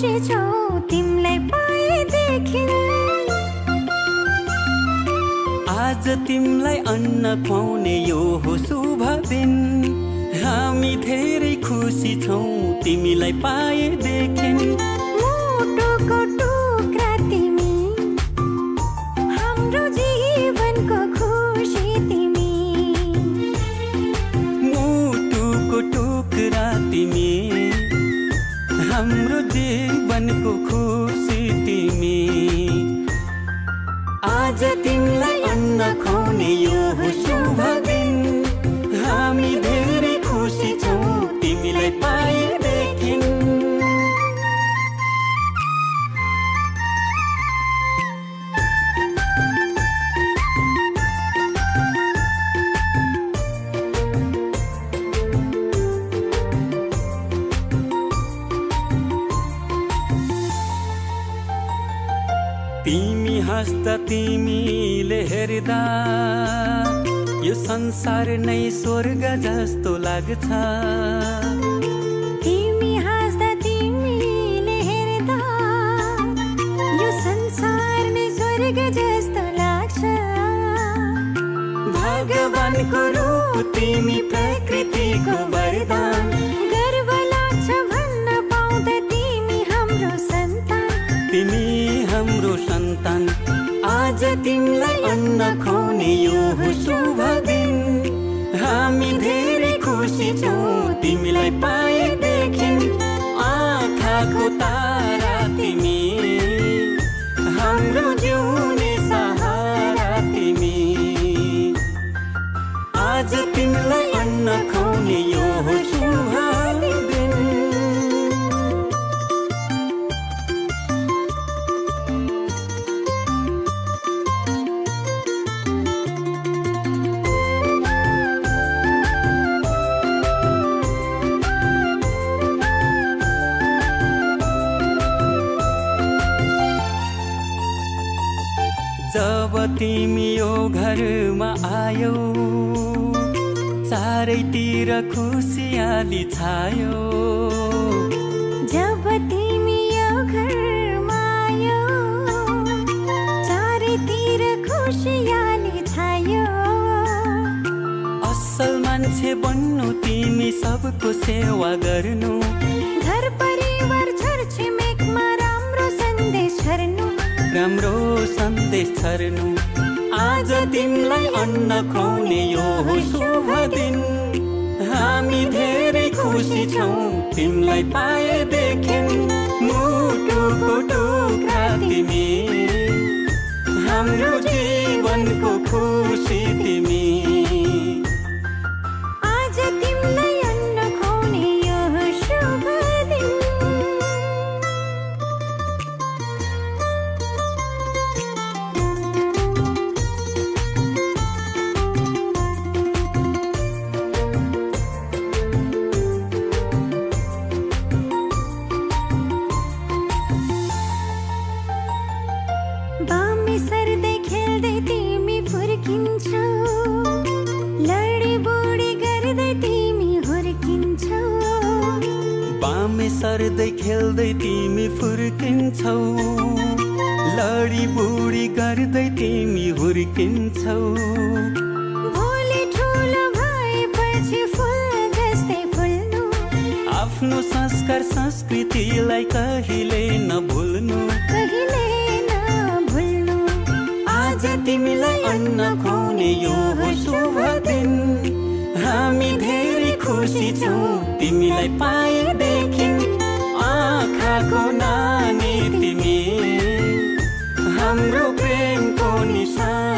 खुसी छौ तिमीलाई पाएदेखि। आज तिमीलाई अन्न खुवाउने यो हो शुभ दिन। हामी धेरै खुसी छौँ तिमीलाई पाएदेखि। मुटुको टुक्रा तिमी, हाम्रो जीवनको खुसी तिमी। मुटुको टुक्रा तिमी, हाम्रो जीवनको खुसी तिमी। आज तिमीलाई अन्न खुवाउने यो हो शुभ दिन। हामी धेरै खुसी छौँ तिमीलाई पाएदेखि। तिमी हाँस्दा तिमीले हेर्दा यो संसार नै स्वर्ग जस्तो लाग्छ। तिमी हाँस्दा तिमीले हेर्दा यो संसार नै स्वर्ग जस्तो लाग्छ। भगवानको रूप तिमी, प्रकृतिको वरदान। गर्व लाग्छ भन्न पाउँदा तिमी हाम्रो सन्तान। तिमी हाम्रो सन्तान। आज तिमीलाई अन्न खुवाउने यो हो शुभ दिन। हामी धेरै खुसी छौँ तिमीलाई पाएदेखि। आँखाको तारा तिमी, हाम्रो जिउने सहारा तिमी। आज तिमीलाई अन्न खुवाउने यो हो शुभ दिन। जब तिमी यो घरमा आयौ, चारैतिर खुसियाली छायो। जब तिमी यो घरमा आयौ, चारैतिर खुसियाली छायो। असल मान्छे बन्नु तिमी, सबको सेवा गर्नु। घर परिवार छरछिमेकमा राम्रो सन्देश छर्नु। राम्रो सन्देश छर्नु। आज तिमीलाई अन्न खुवाउने यो हो शुभ दिन। हामी धेरै खुसी छौँ तिमीलाई पाएदेखि। मुटुको टुक्रा तिमी, हाम्रो जीवनको खुसी तिमी। आज तिमीलाई अन्न खुवाउने यो हो शुभ दिन। बामे सर्दै खेल्दै तिमी फुर्किन्छौ। लडी बुडी गर्दै तिमी हुर्किन्छौ। बामे सर्दै खेल्दै तिमी फुर्किन्छौ। लडी बुडी गर्दै तिमी हुर्किन्छौ। भोलि ठुलो भएपछि फुल जस्तै फुल्नु। आफ्नो संस्कार संस्कृतिलाई कहिले नभुल्नु। कहिले नभुल्नु। आज तिमीलाई अन्न खुवाउने यो हो शुभ दिन। हामी धेरै खुसी छौँ तिमीलाई पाएदेखि। आँखाको नानी तिमी, हाम्रो प्रेमको निशान।